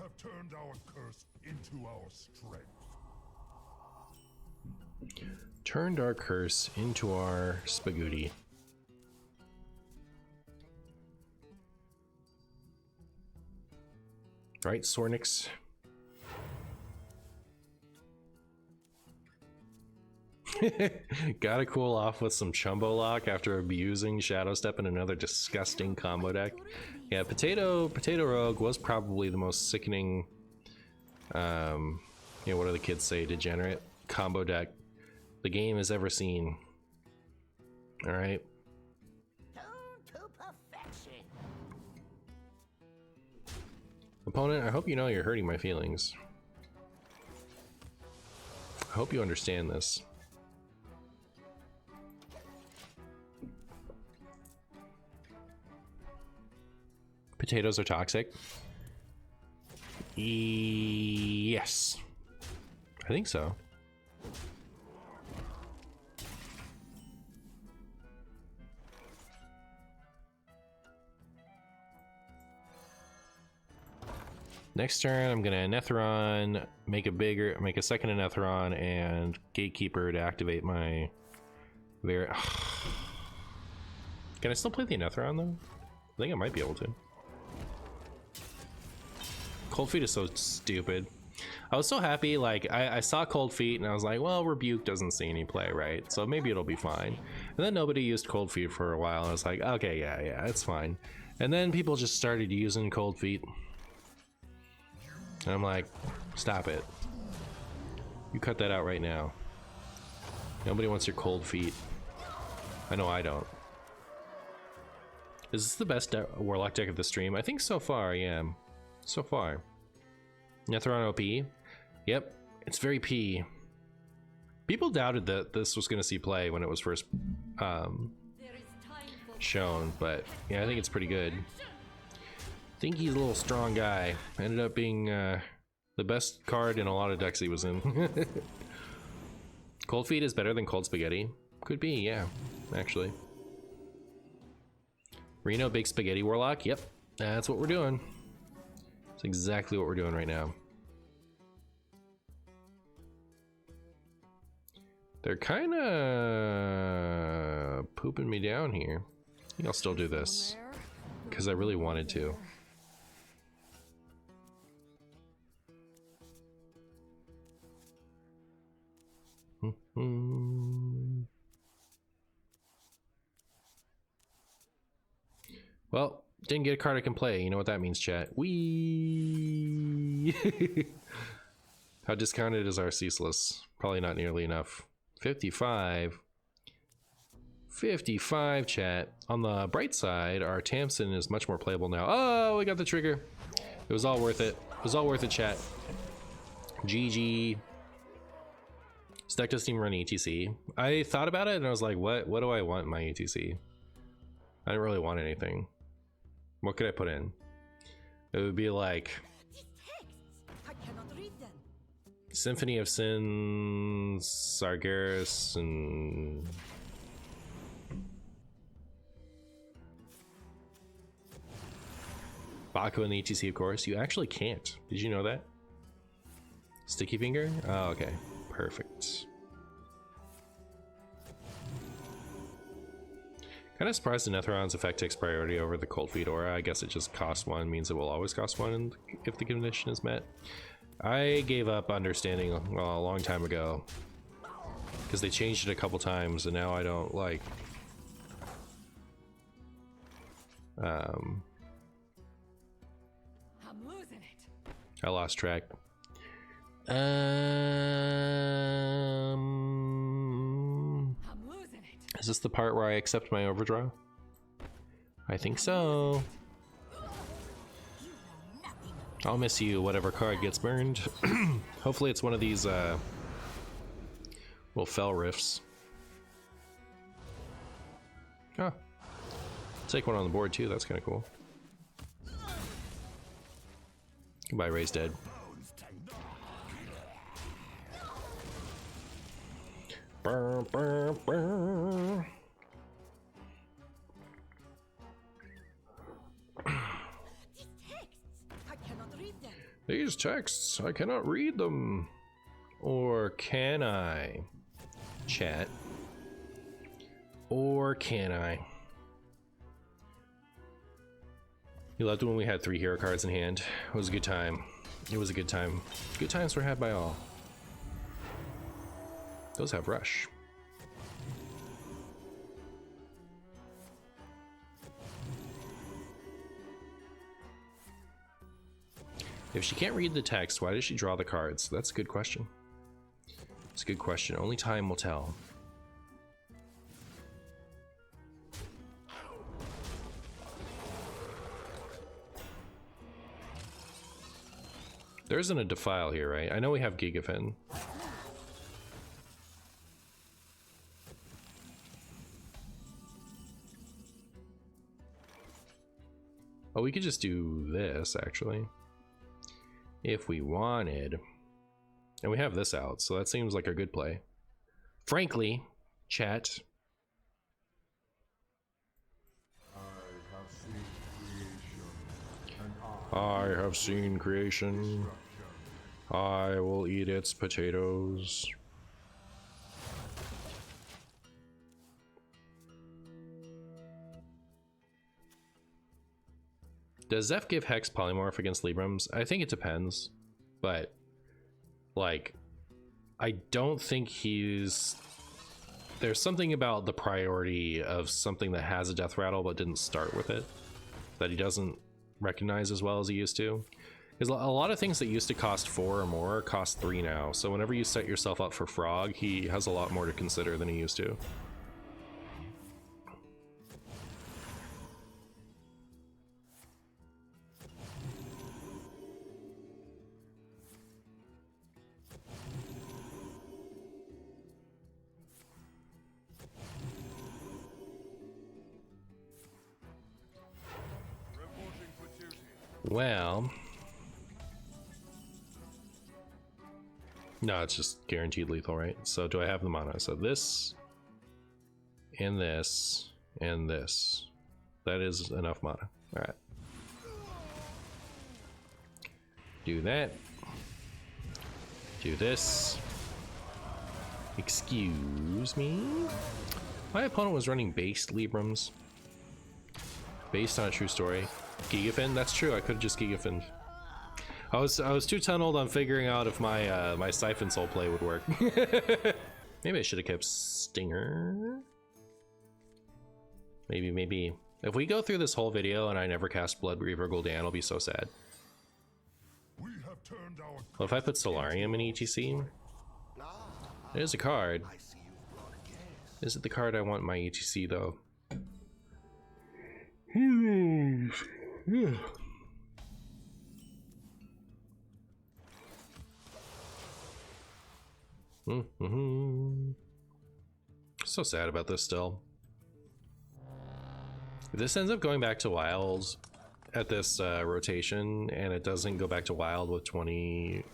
have turned our curse into our strength. Turned our curse into our spaghetti. Right, Sornix? Gotta cool off with some Chumbo Lock after abusing Shadow Step in another disgusting combo deck. Yeah, Potato Rogue was probably the most sickening, you know, what do the kids say, degenerate combo deck the game has ever seen. Alright. Opponent, I hope you know you're hurting my feelings. I hope you understand this. Potatoes are toxic? Yes. I think so. Next turn, I'm gonna Netheron, make a second Netheron, and Gatekeeper to activate my very. Can I still play the Netheron though? I think I might be able to. Cold Feet is so stupid. I was so happy, like, I saw Cold Feet and I was like, well, Rebuke doesn't see any play, right? So maybe it'll be fine. And then nobody used Cold Feet for a while, and I was like, okay, yeah, it's fine. And then people just started using Cold Feet. And I'm like, stop it. You cut that out right now. Nobody wants your Cold Feet. I know I don't. Is this the best Warlock deck of the stream? I think so far, yeah. So far. Netheron OP? Yep, it's very P. People doubted that this was going to see play when it was first shown, but yeah, I think it's pretty good. I think he's a little strong guy. Ended up being the best card in a lot of decks he was in. Cold Feet is better than Cold Spaghetti. Could be, yeah, actually. Reno Big Spaghetti Warlock? Yep, that's what we're doing. That's exactly what we're doing right now. They're kind of pooping me down here. I think I'll still do this because I really wanted to. Well, didn't get a card I can play. You know what that means, chat. Wee. How discounted is our Ceaseless? Probably not nearly enough. 55. 55, chat. On the bright side, our Tamsin is much more playable now. Oh, we got the trigger. It was all worth it. It was all worth it, chat. GG. This deck doesn't even run ETC. I thought about it and I was like, what do I want in my ETC? I didn't really want anything. What could I put in? It would be like Symphony of Sins, Sargeras, and Baku in the ETC, of course. You actually can't. Did you know that? Sticky Finger? Oh, okay. Perfect. Kind of surprised the Netheron's effect takes priority over the Cold Feet Aura. I guess it just costs one, means it will always cost one if the condition is met. I gave up understanding a long time ago because they changed it a couple times and now I don't like I'm losing it. I lost track. I'm losing it. Is this the part where I accept my overdraw? I think so. I'll miss you, whatever card gets burned. Hopefully it's one of these little fell riffs. Oh. Take one on the board too, that's kind of cool. Goodbye, Ray's dead. Burr, burr, burr. These texts, I cannot read them. Or can I? Chat. Or can I? You loved when we had 3 hero cards in hand. It was a good time. It was a good time. Good times were had by all. Those have rush. If she can't read the text, why does she draw the cards? That's a good question. It's a good question. Only time will tell. There isn't a defile here, right? I know we have Gigafin. Oh, we could just do this, actually. If we wanted. And we have this out, so that seems like a good play. Frankly, chat. I have seen creation. I will eat its potatoes. Does Zeph give Hex Polymorph against Librams? I think it depends, but like, I don't think he's... There's something about the priority of something that has a death rattle but didn't start with it that he doesn't recognize as well as he used to. Because a lot of things that used to cost 4 or more cost 3 now, so whenever you set yourself up for Frog, he has a lot more to consider than he used to. Well, no, it's just guaranteed lethal, right? So do I have the mana? So this and this and this. That is enough mana. All right. Do that. Do this. Excuse me. My opponent was running based Librams. Based on a true story. Gigafin? That's true, I could have just Gigafined. I was too tunneled on figuring out if my my Siphon Soul play would work. Maybe I should have kept Stinger. Maybe. If we go through this whole video and I never cast Blood Reaver Gul'dan, I'll be so sad. We have turned our Well, if I put Solarium in ETC, it is a card. Is it the card I want in my ETC though? So sad about this still. If this ends up going back to Wild at this rotation and it doesn't go back to Wild with 20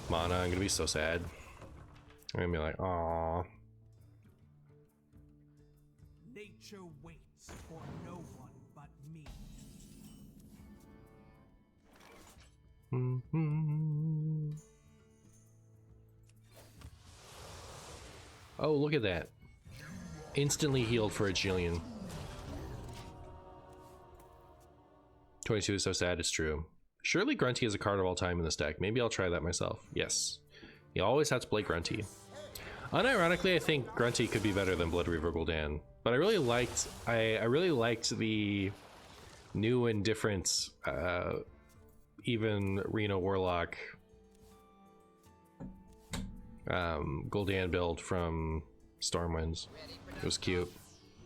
mana, I'm gonna be so sad. I'm gonna be like, aww. Nature waits for no one but me. Oh, look at that. Instantly healed for a Jillian. 22 is so sad, it's true. Surely Grunty is a card of all time in this deck. Maybe I'll try that myself. Yes. You always have to play Grunty. Unironically, I think Grunty could be better than Blood Reaver Gul'dan. But I really liked the new and different even Reno Warlock Gul'dan build from Stormwinds. It was cute.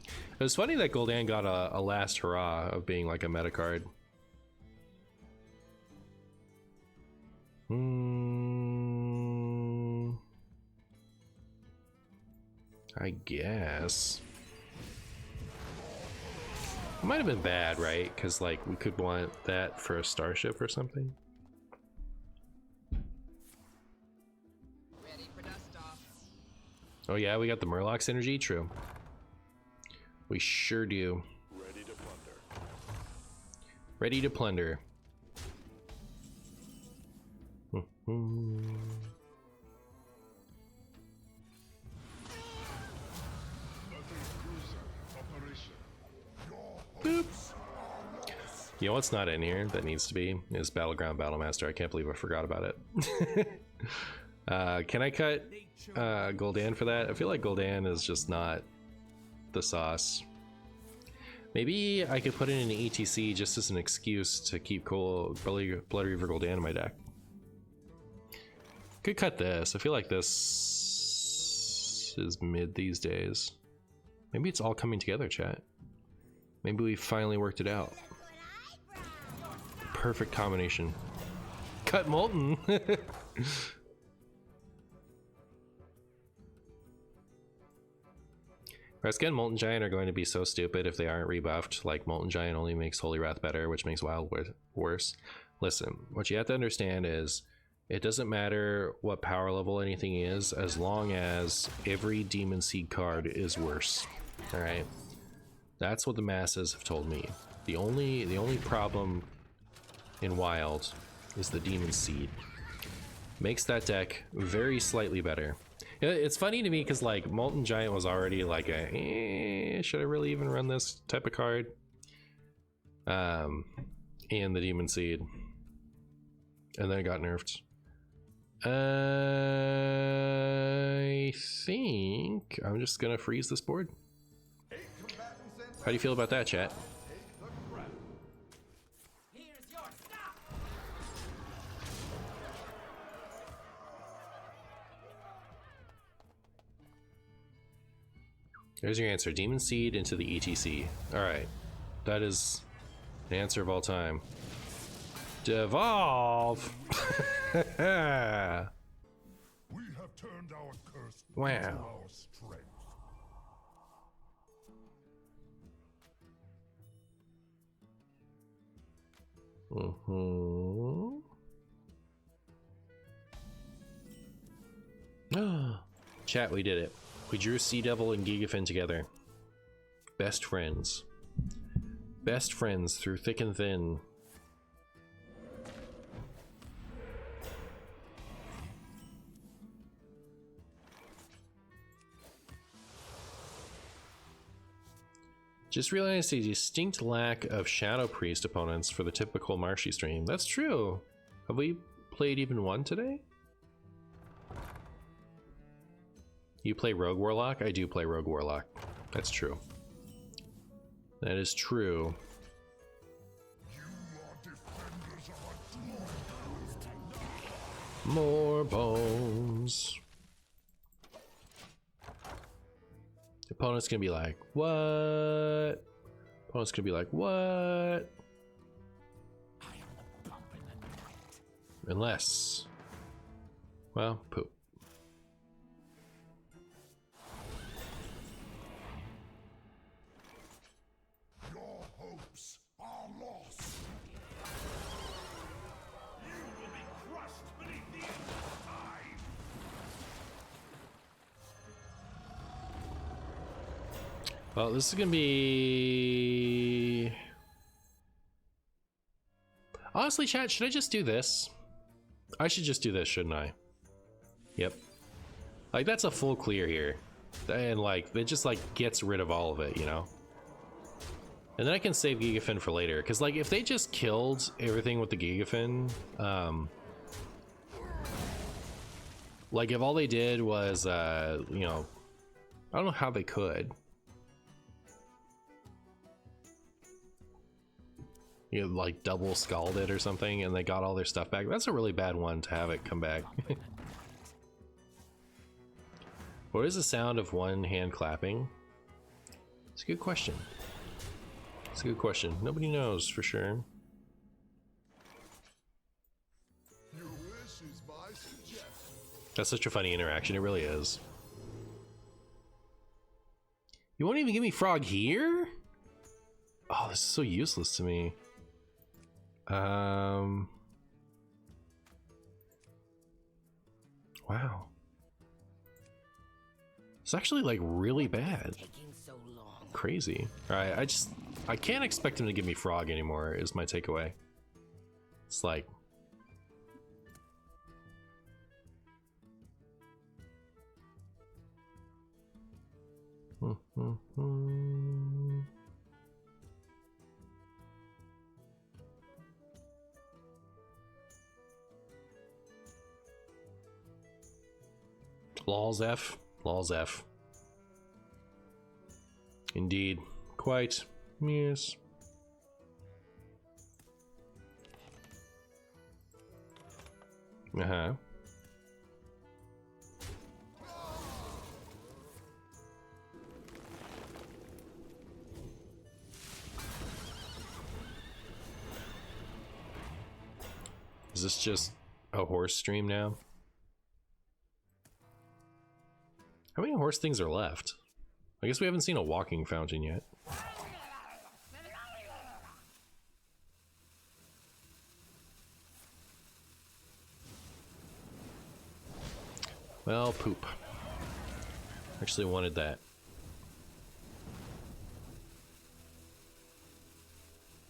It was funny that Gul'dan got a last hurrah of being like a meta card. I guess. It might have been bad, right? Because like we could want that for a starship or something. Ready for dust off. Oh yeah, we got the Murloc synergy. True. We sure do. Ready to plunder. Ready to plunder. Boop. You know what's not in here that needs to be is Battleground Battlemaster. I can't believe I forgot about it. Can I cut Gul'dan for that? I feel like Gul'dan is just not the sauce. Maybe I could put it in an ETC just as an excuse to keep Blood Reaver Gul'dan in my deck. Could cut this. I feel like this is mid these days. Maybe it's all coming together, chat. Maybe we finally worked it out. Perfect combination. Cut Molten! Reskin and Molten Giant are going to be so stupid if they aren't rebuffed. Like, Molten Giant only makes Holy Wrath better, which makes Wild worse. Listen, what you have to understand is, it doesn't matter what power level anything is, as long as every Demon Seed card is worse. Alright? That's what the masses have told me. The only problem in Wild is the Demon Seed. Makes that deck very slightly better. It's funny to me because like Molten Giant was already like a should I really even run this type of card? And the Demon Seed. And then it got nerfed. I think I'm just gonna freeze this board. How do you feel about that, chat? There's your answer. Demon Seed into the ETC. Alright. That is the answer of all time. Devolve! We have turned our curse into Wow. our strength. Chat, we did it. We drew Sea Devil and Gigafin together. Best friends. Best friends through thick and thin. Just realized a distinct lack of Shadow Priest opponents for the typical Marshy stream. That's true. Have we played even one today? You play Rogue Warlock? I do play Rogue Warlock. That's true. That is true. You are defenders of a throne. More bones. The opponent's gonna be like, what? Opponent's gonna be like, what? Unless, well, poop. Your hopes are lost. You will be crushed beneath the end of time. Well, this is gonna be... Honestly, chat, should I just do this? I should just do this, shouldn't I? Yep. Like, that's a full clear here. And, like, it just, like, gets rid of all of it, you know? And then I can save Gigafin for later. Because, like, if they just killed everything with the Gigafin, like, if all they did was, you know, I don't know how they could. You know, like double scalded or something, and they got all their stuff back. That's a really bad one to have it come back. What is the sound of one hand clapping? It's a good question. It's a good question. Nobody knows for sure. Your wish is my suggestion. That's such a funny interaction. It really is. You won't even give me Frog here? Oh, this is so useless to me. Wow. It's actually like really bad. Taking so long. crazy. Alright, I can't expect him to give me frog anymore, is my takeaway. It's like... Lols F. Lols F. Indeed. Quite. Yes. Uh-huh. Is this just a horse stream now? How many horse things are left? I guess we haven't seen a walking fountain yet. Well, poop. Actually wanted that.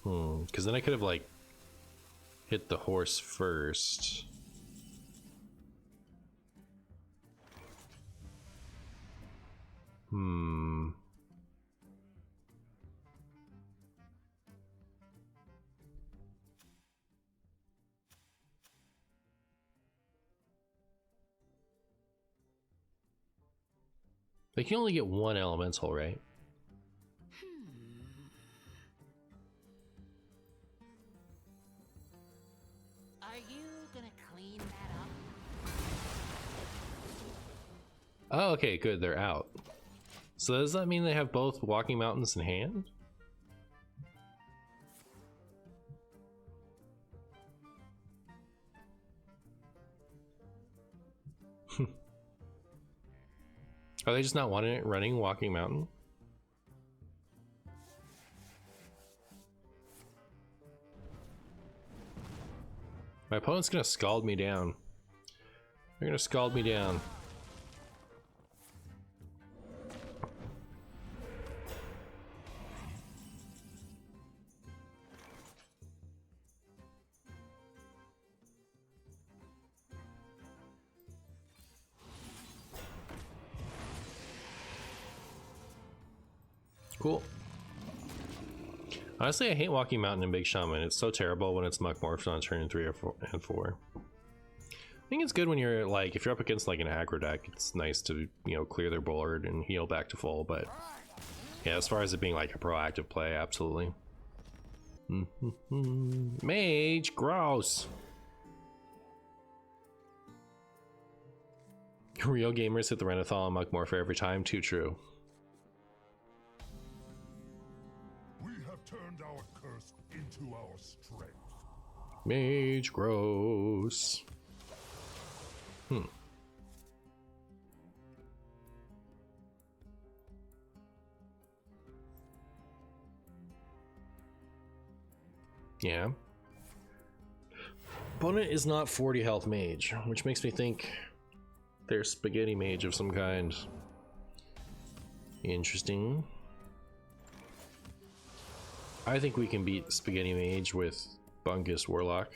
Because then I could have, like, hit the horse first. They can only get one elemental, right? Are you gonna clean that up? Oh, okay, good, they're out. So does that mean they have both walking mountains in hand? Are they just not wanting it running walking mountain? My opponent's gonna scald me down. They're gonna scald me down. Cool. Honestly, I hate walking mountain in Big Shaman. It's so terrible when it's muck morphed on turn 3 or 4. I think it's good when you're like, if you're up against like an aggro deck, it's nice to, you know, clear their board and heal back to full. But yeah, as far as it being like a proactive play, absolutely. Mage, gross. Real gamers hit the Renathal and muck morpher every time. Too true. Turned our curse into our strength. Mage gross. Yeah. Opponent is not 40 health mage, which makes me think they're spaghetti mage of some kind. Interesting. I think we can beat Spaghetti Mage with Bungus Warlock.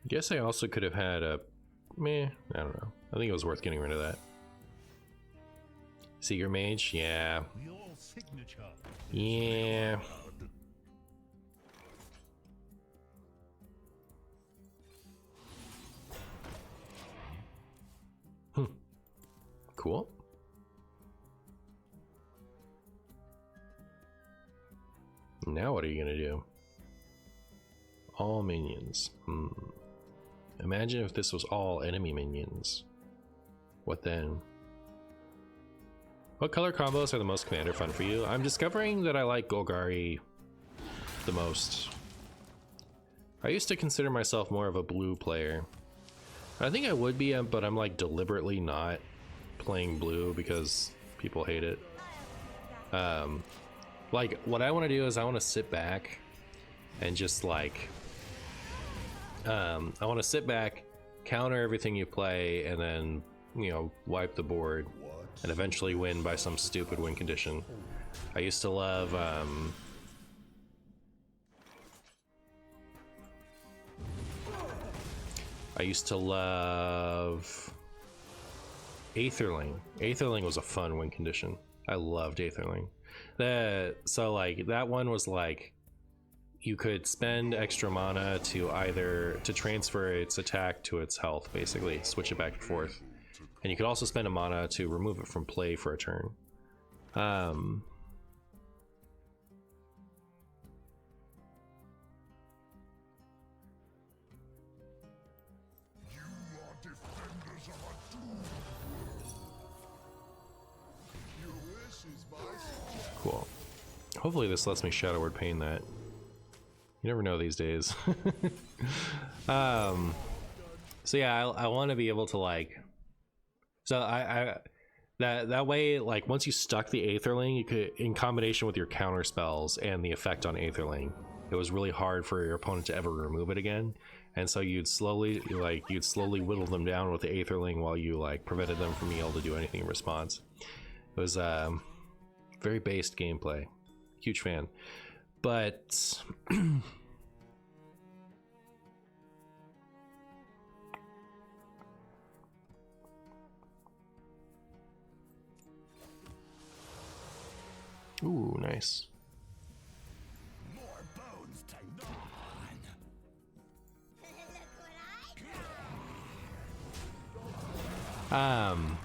Guess I also could have had a meh, I don't know. I think it was worth getting rid of that. Seeker Mage, yeah. Yeah. Cool. Now what are you gonna do? All minions. Imagine if this was all enemy minions. What then? What color combos are the most commander fun for you? I'm discovering that I like Golgari the most. I used to consider myself more of a blue player. I think I would be, but I'm like deliberately not playing blue because people hate it. Like what I want to do is I want to sit back and just like I want to sit back, counter everything you play, and then, you know, wipe the board and eventually win by some stupid win condition. I used to love Aetherling. Aetherling was a fun win condition. I loved Aetherling. So like that one was like you could spend extra mana to transfer its attack to its health, basically switch it back and forth, and you could also spend a mana to remove it from play for a turn. Cool. Hopefully this lets me Shadow Word Pain that. You never know these days. So yeah, I want to be able to like. So that way, like once you stuck the Aetherling, you could, in combination with your counter spells and the effect on Aetherling, it was really hard for your opponent to ever remove it again. And so you'd slowly whittle them down with the Aetherling while you like prevented them from being able to do anything in response. It was very based gameplay. Huge fan. But ooh, nice. More bones to gnaw on.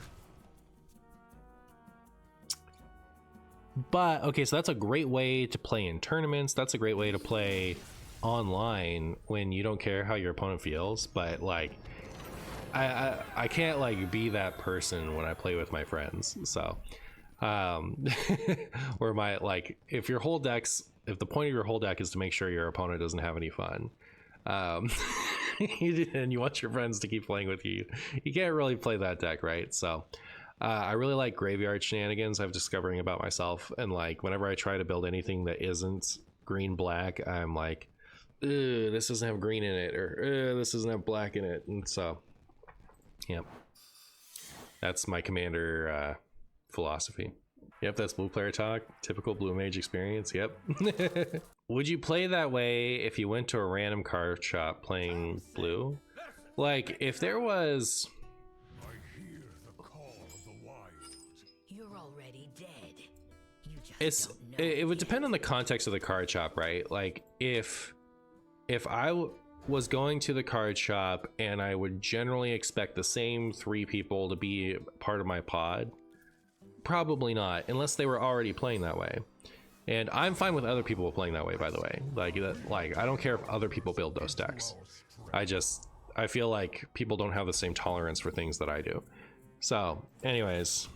But okay, so that's a great way to play in tournaments. That's a great way to play online when you don't care how your opponent feels. But like, I can't like be that person when I play with my friends. So, where my like, if the point of your whole deck is to make sure your opponent doesn't have any fun, and you want your friends to keep playing with you, you can't really play that deck, right? So. I really like graveyard shenanigans I'm discovering about myself, and like whenever I try to build anything that isn't green black, I'm like, this doesn't have green in it, or this doesn't have black in it. And so yep, that's my commander philosophy. Yep, that's blue player talk. Typical blue mage experience. Yep. Would you play that way if you went to a random card shop playing blue? Like if there was it would depend on the context of the card shop, right? Like if I was going to the card shop and I would generally expect the same 3 people to be part of my pod, probably not, unless they were already playing that way. And I'm fine with other people playing that way, by the way. Like I don't care if other people build those decks. I feel like people don't have the same tolerance for things that I do. So anyways,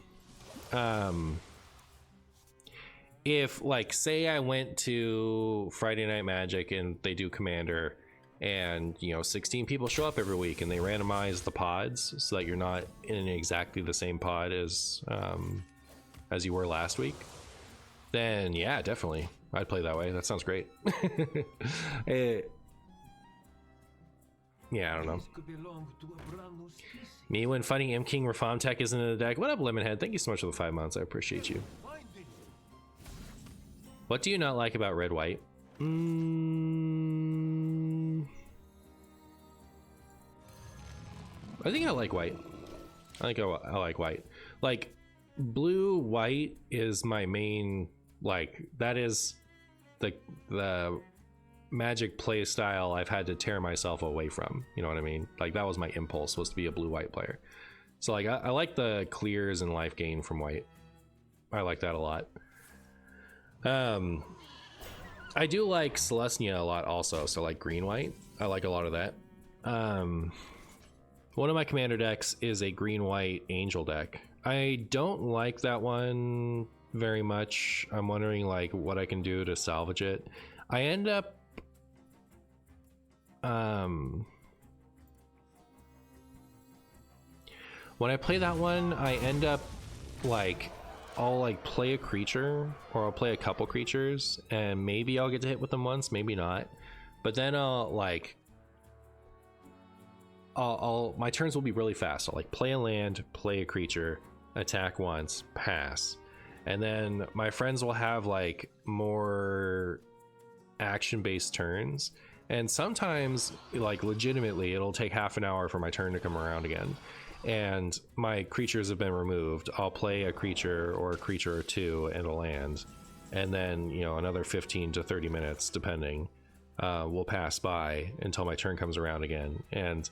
if like say I went to Friday Night Magic and they do Commander, and you know 16 people show up every week and they randomize the pods so that you're not in exactly the same pod as you were last week, then yeah, definitely I'd play that way. That sounds great. Yeah, I don't know. Me when fighting M King Reform Tech isn't in the deck. What up, Lemonhead? Thank you so much for the 5 months. I appreciate you. What do you not like about red white? I think I like white. I think I like white. Like blue white is my main, like that is the Magic play style I've had to tear myself away from. You know what I mean? Like that was my impulse, was to be a blue white player. So like I like the clears and life gain from white. I like that a lot. I do like Celestia a lot also, so like green white, I like a lot of that. One of my commander decks is a green white angel deck. I don't like that one very much. I'm wondering like what I can do to salvage it. I end up when I play that one, I end up like I'll like play a creature or I'll play a couple creatures and maybe I'll get to hit with them once, maybe not. But then I'll my turns will be really fast. I'll like play a land, play a creature, attack once, pass. And then my friends will have like more action-based turns. And sometimes like legitimately it'll take half an hour for my turn to come around again. And my creatures have been removed. I'll play a creature or a creature or two and a land. And then, you know, another 15 to 30 minutes, depending, will pass by until my turn comes around again. And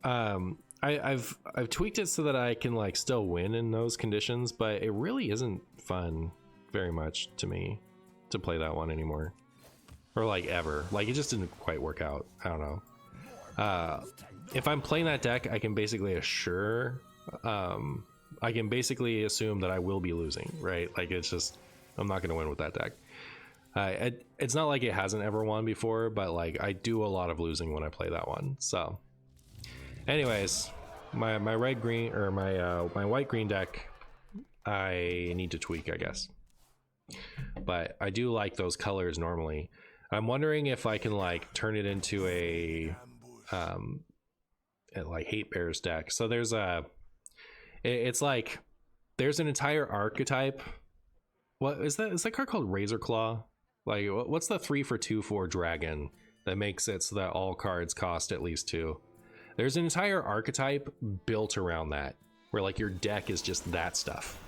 I've tweaked it so that I can like still win in those conditions, but it really isn't fun very much to me to play that one anymore. Or like ever. Like it just didn't quite work out. I don't know. If I'm playing that deck, I can basically I can basically assume that I will be losing, right? Like it's just, I'm not going to win with that deck. It's not like it hasn't ever won before, but like I do a lot of losing when I play that one. So anyways, my red green or my white green deck, I need to tweak, I guess. But I do like those colors normally. I'm wondering if I can like turn it into a like hate bears deck. So there's it's like there's an entire archetype. What is that? Is that card called Razor Claw? Like what's the 3/2/4 dragon that makes it so that all cards cost at least 2? There's an entire archetype built around that, where like your deck is just that stuff,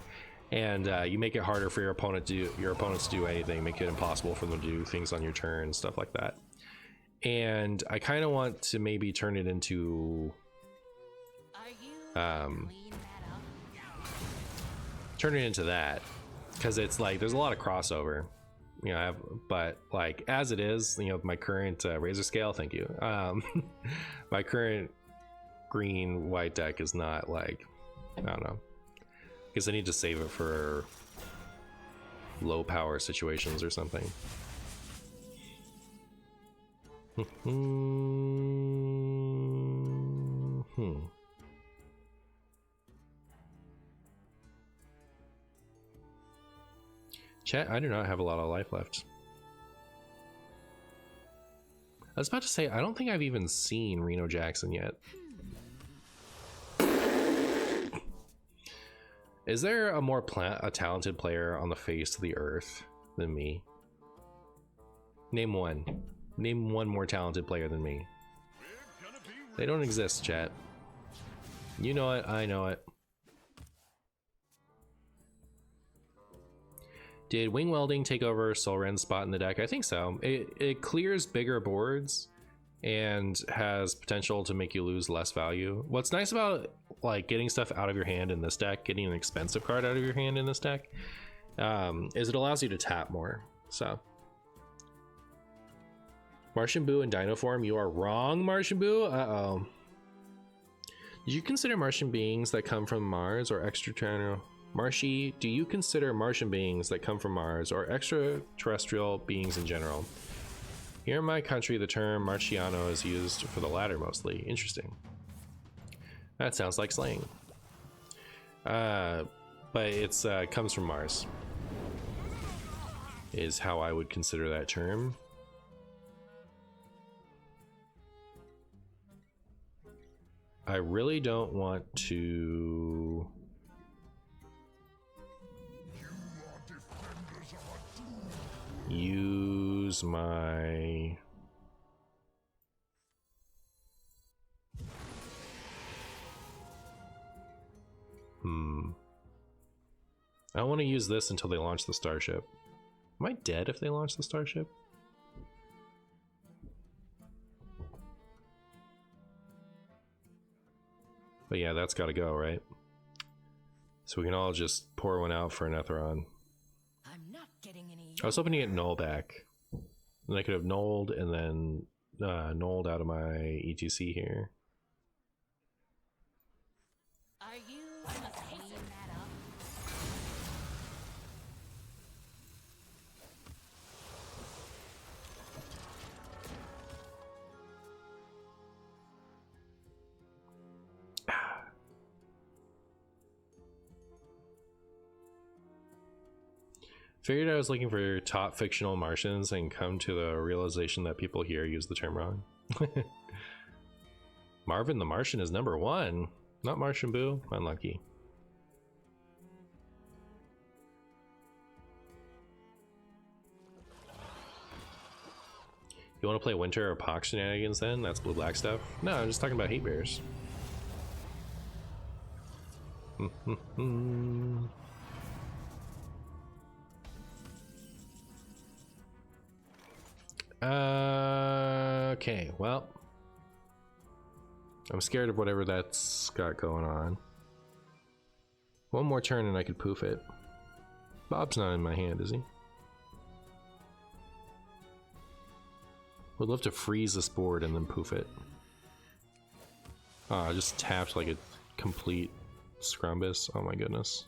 and you make it harder for your opponents to do anything, make it impossible for them to do things on your turn, stuff like that. And I kind of want to maybe turn it into that, because it's like there's a lot of crossover, you know. But like as it is, you know, my current razor scale, thank you, my current green white deck is not like, I don't know, because I need to save it for low power situations or something. Chat, I do not have a lot of life left. I was about to say, I don't think I've even seen Reno Jackson yet. Is there a more talented player on the face of the earth than me? Name one. Name one more talented player than me. They don't exist, chat. You know it, I know it. Did Wing Welding take over Solren's spot in the deck? I think so. It clears bigger boards and has potential to make you lose less value. What's nice about like getting stuff out of your hand in this deck, getting an expensive card out of your hand in this deck, is it allows you to tap more. So MartianBuu in Dino form, you are wrong, MartianBuu. Uh-oh. Did you consider Martian beings that come from Mars or extraterrestrial? Marshy, do you consider Martian beings that come from Mars or extraterrestrial beings in general? Here in my country, the term Marciano is used for the latter mostly. Interesting. That sounds like slang. But it's comes from Mars, is how I would consider that term. I really don't want to use my I want to use this until they launch the starship. Am I dead if they launch the starship? But yeah, that's got to go, right? So we can all just pour one out for Netheron. I'm not getting any. I was hoping to get Null back. Then I could have nulled and then nulled out of my ETC here. Are you gonna clean that up? Figured I was looking for top fictional Martians and come to the realization that people here use the term wrong. Marvin the Martian is #1, not MartianBuu. Unlucky. You want to play Winter or Pox shenanigans then? That's blue-black stuff? No, I'm just talking about hate bears. Okay, well, I'm scared of whatever that's got going on. One more turn and I could poof it. Bob's not in my hand, is he? Would love to freeze this board and then poof it. Oh, I just tapped like a complete scrumbus. Oh my goodness.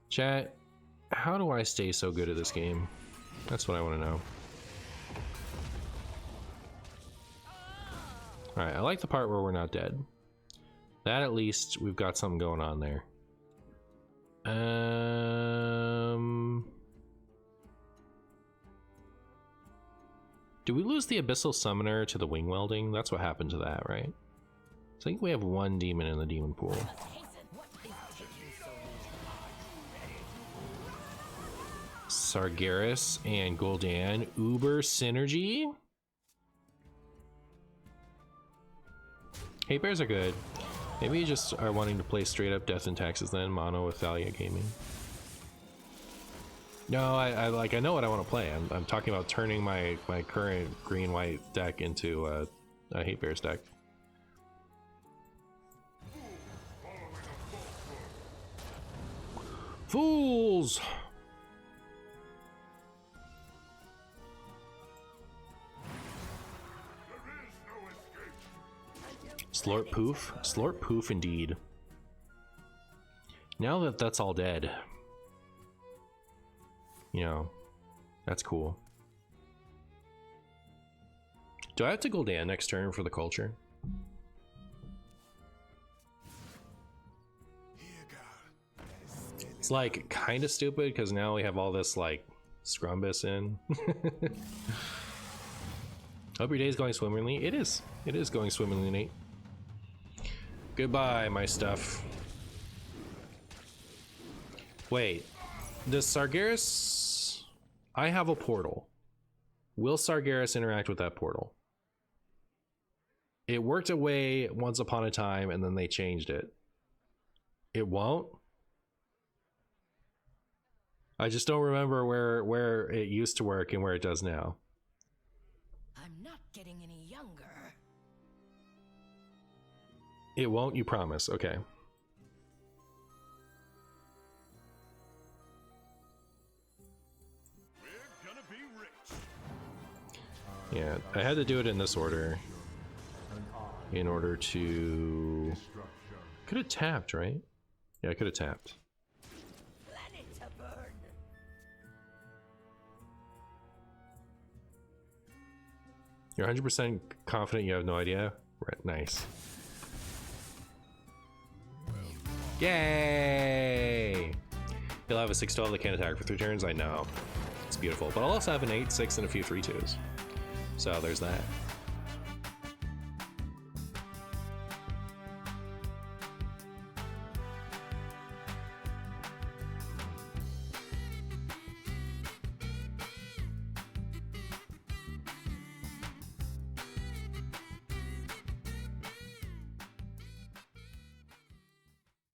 Chat, how do I stay so good at this game? That's what I want to know. Alright, I like the part where we're not dead. That at least we've got something going on there. Do we lose the Abyssal Summoner to the Wing Welding? That's what happened to that, right? So I think we have one demon in the demon pool. Sargeras and Gul'dan, Uber synergy. Hate bears are good. Maybe you just are wanting to play straight up Death and Taxes then, mono with Thalia Gaming. No, I know what I want to play. I'm talking about turning my current green-white deck into a Hate Bears deck. Fools! Slorp poof? Slorp poof indeed. Now that that's all dead, you know, that's cool. Do I have to Gul'dan next turn for the culture? It's like kind of stupid because now we have all this like scrumbus in. Hope your day is going swimmingly. It is. It is going swimmingly, Nate. Goodbye, my stuff. Wait, does Sargeras... I have a portal. Will Sargeras interact with that portal? It worked away once upon a time and then they changed it. It won't? I just don't remember where it used to work and where it does now. I'm not getting any younger. It won't, you promise? Okay. We're gonna be rich. Yeah, I had to do it in this order in order to... Could have tapped, right? Yeah, I could have tapped. Planet to burn. You're 100% confident you have no idea? Right, nice. Yay! He'll have a 6-12 that can't attack for 3 turns, I know. It's beautiful. But I'll also have an 8, 6, and a few 3-2s. So there's that.